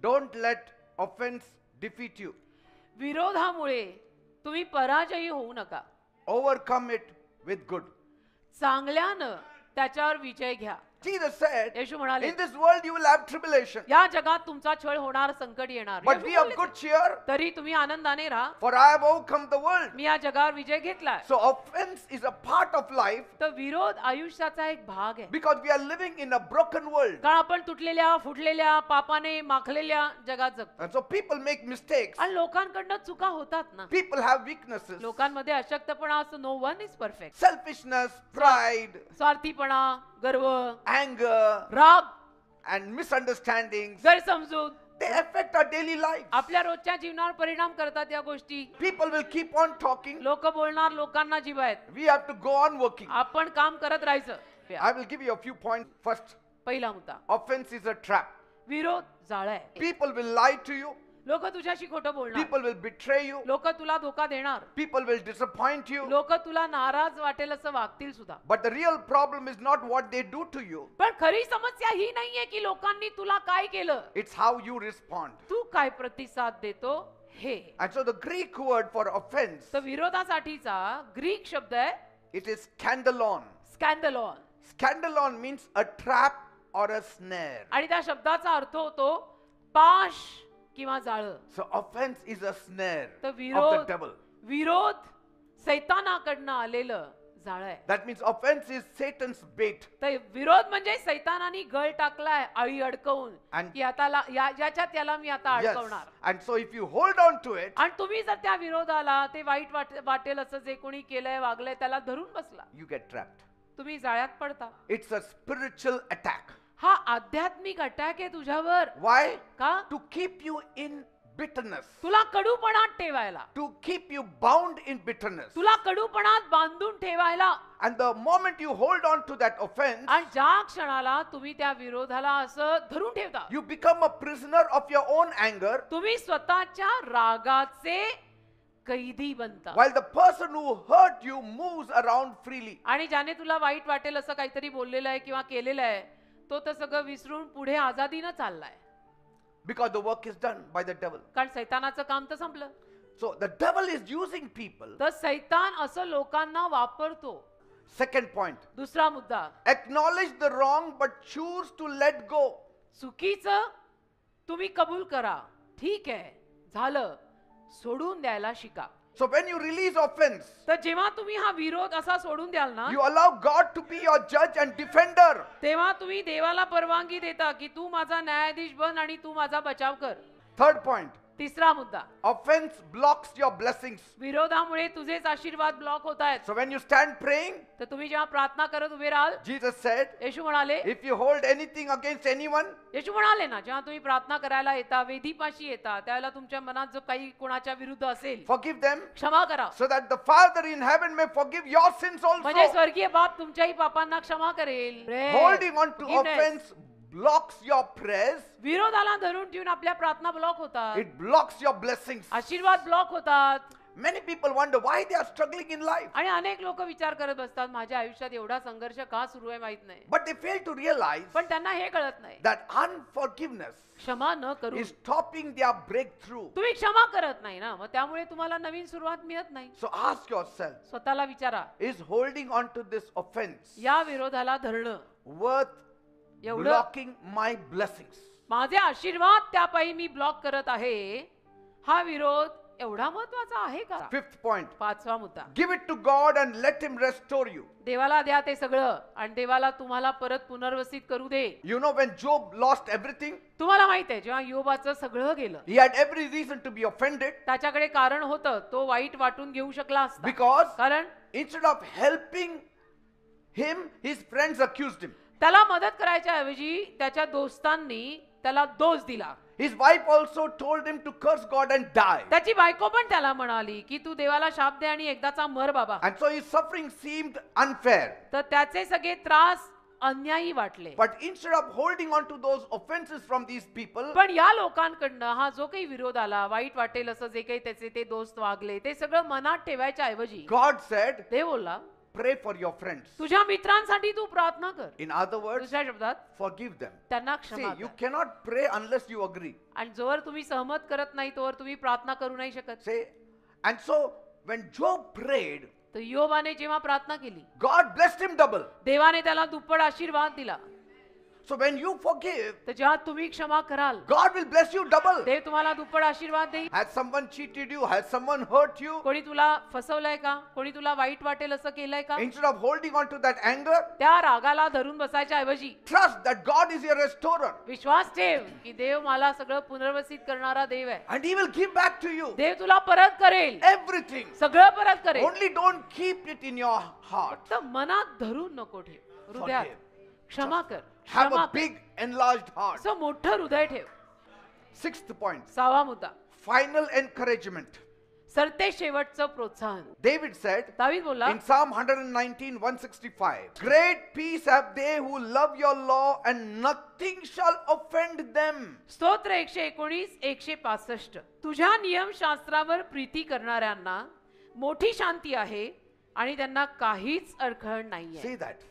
Don't let offense defeat you. विरोधामुळे तुम्ही पराजयी होऊ नका. Overcome it with good. चांगल्यानं त्याच्यावर विजय घ्या. Jesus said, येशू म्हणाले, in this world you will have tribulation. या जगात तुमचा छळ होणार, संकट येणार. But be of good cheer. तरी तुम्ही आनंदाने राहा. For I have overcome the world. मी या जगावर विजय घेतलाय. So offense is a part of life. तर विरोध आयुष्याचा एक भाग आहे. Because we are living in a broken world. कारण आपण तुटलेल्या, फुटलेल्या, पापाने माखलेल्या जगात जगतो. And so people make mistakes. आणि लोकांकडनं चुका होतात ना. People have weaknesses. लोकांमध्ये अशक्तपणा असतो. No one is perfect. Selfishness, pride, स्वार्थीपणा, गर्व, anger, राग, and misunderstandings. गैरसमजूत, They affect our daily life. आपल्या रोजच्या जीवनावर परिणाम करतात या गोष्टी. People will keep on talking. लोक बोलणार, लोकांना जीव आहेत. We have to go on working. आपण काम करत राहायचं. I will give you a few points. First, पहिला मुद्दा, offense is a trap. विरोध जाळं आहे. People will lie to you. लोक तुझ्याशी खोटं बोलणार. People will betray you. लोक तुला धोका देणार. People will disappoint you. लोक तुला नाराज वाटेल असं वागतील सुद्धा. But the real problem is not what they do to you. पण खरी समस्या ही नाहीये की लोकांनी तुला काय केलं. It's how you respond. तू काय प्रतिसाद देतो हे. And so the Greek word for offense, तर विरोधासाठीचा ग्रीक शब्द आहे it is scandalon. स्कॅन्डलॉन. Scandalon means a trap or a snare. आणि त्या शब्दाचा अर्थ होतो पाश किंवा जाळं. So offense is a snare तर of the विरोध devil. विरोध सैतानाकडनं आलेलं जाळं आहे. That means offense is Satan's bait. तर विरोध म्हणजे सैतानाने गळ टाकलाय आळी अडकवून And- की आता याच्यात याला मी आता Yes. अडकवणार. And so if you hold on to it, आणि तुम्ही जर त्या विरोधाला ते वाईट वाटेल असं जे कोणी केलंय वागलंय त्याला धरून बसला, you get trapped. तुम्ही जाळ्यात पडता. It's a spiritual attack. हा आध्यात्मिक अटॅक आहे तुझ्यावर. Why? का? To keep you in bitterness. तुला कडूपणात ठेवायला, To keep you bound in bitterness. तुला कडूपणात बांधून ठेवायला. And the moment you hold on to that offense, आणि ज्या क्षणाला तुम्ही त्या विरोधाला असं धरून ठेवता, you become a prisoner of your own anger, तुम्ही स्वतःच्या रागाचे कैदी बनता. while the person who hurt you moves around freely. आणि ज्याने तुला वाईट वाटेल असं काहीतरी बोललेलं आहे किंवा केलेलं आहे, तो तर सगळं विसरून पुढे आजादीनं चाललाय. Because the work is done by the devil. कारण सैतानाचं काम तर संपलं. So the devil is using people. तर सैतान असं लोकांना वापरतो. Second point. दुसरा मुद्दा, Acknowledge the wrong but choose to let go. चुकीचं तुम्ही कबूल करा, ठीक आहे, झालं, सोडून द्यायला शिका. So when you release offense, तर जेव्हा तुम्ही हा विरोध असा सोडून द्याल ना, you allow God to be your judge and defender. तेव्हा तुम्ही देवाला परवानगी देता की तू माझा न्यायाधीश बन आणि तू माझा बचाव कर. Third point. तिसरा मुद्दा, Offense blocks your blessings. विरोधामुळे तुझेच आशीर्वाद ब्लॉक होत आहेत. So when you stand praying, तर तुम्ही जेव्हा प्रार्थना करत उभे राहाल, Jesus said, येशू म्हणाले, if you hold anything against anyone, येशू म्हणाले ना, जेव्हा तुम्ही प्रार्थना करायला येता, वेदीपाशी येता, त्यावेळेला तुमच्या मनात जो काही कोणाच्या विरुद्ध असेल, forgive them, क्षमा करा, so that the Father in heaven may forgive your sins म्हणजे also. स्वर्गीय बाप तुमच्याही पापांना क्षमा करेल. Holding on to Forgiveness. offense blocks your prayers. विरोधाला धरून ठेवून आपल्या प्रार्थना ब्लॉक होतात, It blocks your blessings. आशीर्वाद ब्लॉक होतात. Many people wonder why they are struggling in life. आणि अनेक लोक विचार करत बसतात, माझ्या आयुष्यात एवढा संघर्ष का सुरू आहे माहित नाही. But they fail to realize पण त्यांना हे कळत नाही, that unforgiveness क्षमा न करू is stopping their breakthrough. तुम्ही क्षमा करत नाही ना, मग त्यामुळे तुम्हाला नवीन सुरुवात मिळत नाही. So ask yourself, स्वतःला विचारा, is holding on to this offense या विरोधाला धरणं worth एवढं blocking my blessings? माझे आशीर्वाद त्यापायी मी ब्लॉक करत आहे, हा विरोध एवढा महत्वाचा आहे का? Fifth point. पाचवा मुद्दा, Give it to God and let him restore you. देवाला द्या ते सगळं आणि देवाला तुम्हाला परत पुनर्वसित करू दे. You know when Job lost everything, तुम्हाला माहित आहे, जेव्हा योबाचं सगळं गेलं, he had every reason to be offended त्याच्याकडे कारण होतं, तो वाईट वाटून घेऊ शकला असता. because कारण instead of helping him, his friends accused him. त्याला मदत करायच्या ऐवजी त्याच्या दोस्तांनी त्याला दोष दिला. His wife also told him to curse God and die. त्याची बायको पण त्याला म्हणाली की तू देवाला शाप दे आणि एकदाचा मर बाबा. And so his suffering seemed unfair. तर त्याचे सगळे त्रास अन्यायी वाटले. But instead of holding on to those offenses from these people, पण या लोकांकडनं हा जो काही विरोध आला, वाईट वाटेल असं जे काही त्याचे ते दोस्त वागले, ते सगळं मनात ठेवायच्या ऐवजी God said, ते बोलला, pray for your friends. तुझ्या मित्रांसाठी तू प्रार्थना कर. In other words, दुसऱ्या शब्दात forgive them. त्यांना See, क्षमा you कर. cannot pray unless you agree. आणि जोवर तुम्ही सहमत करत नाही तोवर तुम्ही प्रार्थना करू नाही शकत. Say, and so when Job prayed, तर योबाने जेव्हा प्रार्थना केली God blessed him double. देवाने त्याला दुप्पट आशीर्वाद दिला. So when you forgive, तर जेव्हा तुम्ही क्षमा कराल God will bless you double. देव तुम्हाला दुप्पट आशीर्वाद देईल. Has someone cheated you? Has someone hurt you? कोणी तुला फसवलंय का? कोणी तुला वाईट वाटेल असं केलंय का? Instead of holding on to that anger, त्या रागाला धरून बसायच्या ऐवजी trust that God is your restorer. विश्वास ठेव की देव मला सगळं पुनर्वसित करणारा देव आहे. And he will give back to you देव तुला परत करेल. everything. सगळं परत करेल. Only don't keep it in your heart. तर मनात धरून नको ठेव. हृदयात Forgive. क्षमा कर. Have क्षमा a कर. big enlarged heart. असं मोठं हृदय ठेव. Sixth point, सहावा मुद्दा final encouragement. सरते शेवटचं प्रोत्साहन. David said दावीद बोलला in Psalm 119, 165, great peace have they who love your law and nothing shall offend them. स्तोत्र 119 165 तुझ्या नियमशास्त्रावर प्रीती करणाऱ्यांना मोठी शांती आहे आणि त्यांना काहीच अडखळ नाहीये. See that.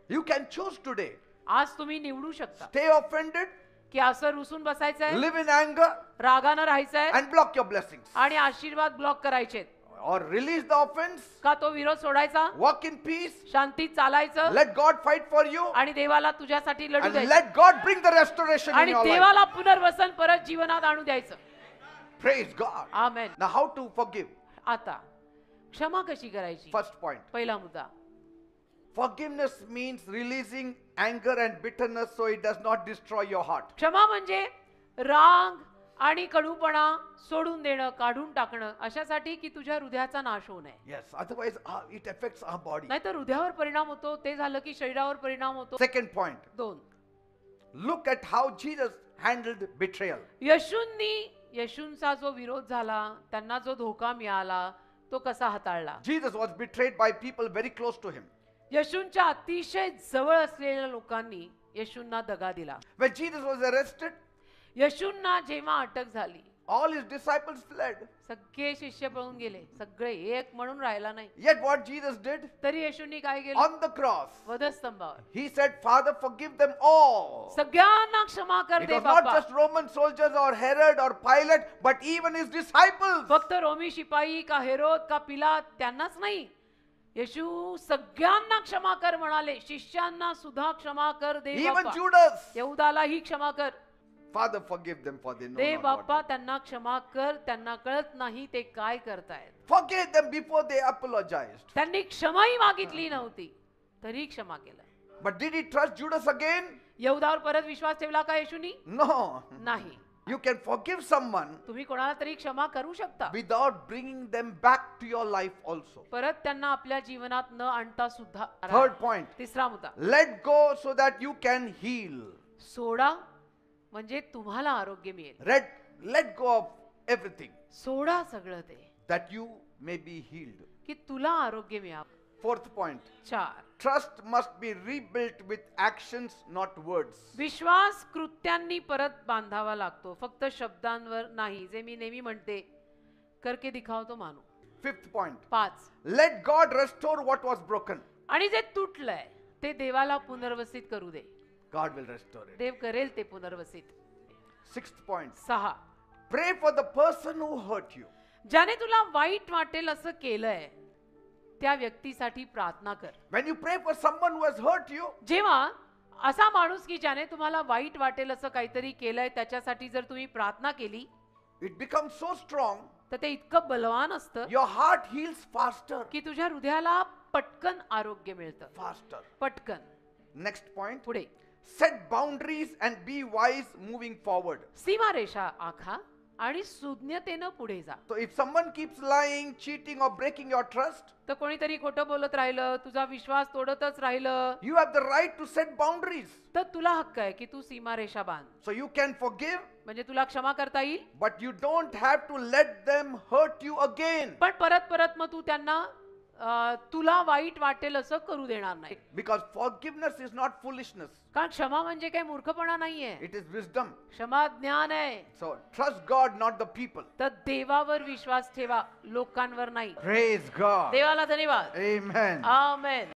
You can choose today. आज तुम्ही निवडू शकता Stay offended, की असं रुसून बसायचंय, live in anger, रागानं राहायचंय and block your blessings. आणि आशीर्वाद ब्लॉक करायचे Or release the offense, का तो विरोध सोडायचा, walk in peace, शांतीत चालायचं let God fight for you, आणि देवाला तुझ्यासाठी लढू and द्यायचं let God bring the restoration in आणि your life. देवाला पुनर्वसन परत जीवनात आणू द्यायचं. Praise God. Amen. Now, how to forgive? आता क्षमा कशी करायची? First point. पहिला मुद्दा. Forgiveness means releasing anger and bitterness so it does not destroy your heart. क्षमा म्हणजे राग आणि कडूपणा सोडून देणं, काढून टाकणं अशासाठी की तुझ्या हृदयाचा नाश होऊ नये. Yes, otherwise it affects our body. नाहीतर हृदयावर परिणाम होतो, ते झालं की शरीरावर परिणाम होतो. Second point, 2 look at how Jesus handled betrayal. येशूंचा जो विरोध झाला, त्यांना जो धोका मिळाला, तो कसा हाताळला. Jesus was betrayed by people very close to him. येशूंच्या अतिशय जवळ असलेल्या लोकांनी येशूंना दगा दिला. When Jesus was arrested, येशूंना जेव्हा अटक झाली, all his disciples fled. सगळे शिष्य पळून गेले, सगळे एक म्हणून राहिला नाही. Yet what Jesus did तरी येशूंनी काय केलं? on the cross, वधस्तंभावर he said, Father, forgive them all. सगळ्यांना क्षमा कर It दे was not बाबा. just Roman soldiers or Herod or Pilate, but even his disciples. फक्त रोमी शिपाई का हेरोद का पिलात त्यांनाच नाही, येशू सगळ्यांना क्षमा कर म्हणाले. शिष्यांना सुद्धा क्षमा कर दे Even बाप्पा. Judas. यहूदालाही क्षमा कर Father, forgive them for they know they not what Bappa. they त्यांना क्षमा कर, त्यांना कळत नाही ते काय करतायत. do. Forgive them before they apologized. त्यांनी क्षमाही मागितली नव्हती तरी क्षमा केलं. But did he trust Judas again? यहूदावर परत विश्वास ठेवला का येशूनी? No. नाही. You can forgive someone तुम्ही कोणाला तरी क्षमा करू शकता, without bringing them back to your life also. परत त्यांना आपल्या जीवनात न आणता सुद्धा. Third point, तिसरा मुद्दा. let go so that you can heal. सोडा म्हणजे तुम्हाला आरोग्य मिळेल. Let go of everything सोडा सगळं ते that you may be healed. की तुला आरोग्य मिळावं. Fourth point, 4 trust must be rebuilt with actions, not words. विश्वास कृत्यांनी परत बांधावा लागतो, फक्त शब्दांवर नाही. जे मी नेहमी म्हणते, करके दिखाओ तो मानो. Fifth point, 5 let God restore what was broken. आणि जे तुटलंय ते देवाला पुनर्वसित करू दे. God will restore it. देव करेल ते पुनर्वसित. Sixth point, 6 pray for the person who hurt you. ज्याने तुला वाईट वाटेल असं केलंय त्या व्यक्तीसाठी प्रार्थना कर. When you pray for someone who has hurt you, जेव्हा असा माणूस की ज्याने तुम्हाला वाईट वाटेल असं काहीतरी केलंय त्याच्यासाठी जर तुम्ही प्रार्थना केली it becomes so strong, तर ते इतकं बलवान असतं your heart heals faster. की तुझ्या हृदयाला पटकन आरोग्य मिळतं. Faster. पटकन. Next point, पुढे set boundaries and be wise moving forward. सीमारेषा आखा आणि सुज्ञतेनं पुढे जा. So if someone keeps lying, cheating or breaking your trust, तर कोणीतरी खोटं बोलत राहिलं, तुझा विश्वास तोडतच राहिलं, you have the right to set boundaries. तर तुला हक्क आहे की तू सीमारेषा बांध. So you can forgive, म्हणजे तुला क्षमा करता येईल, but you don't have to let them hurt you again. पण परत परत मग तू त्यांना तुला वाईट वाटेल असं करू देणार नाही. Because forgiveness is not foolishness. कारण क्षमा म्हणजे काही मूर्खपणा नाहीये. It is wisdom. क्षमा ज्ञान आहे. So trust God, not the people. तर देवावर विश्वास ठेवा, लोकांवर नाही. Praise God. देवाला धन्यवाद. Amen. आमेन.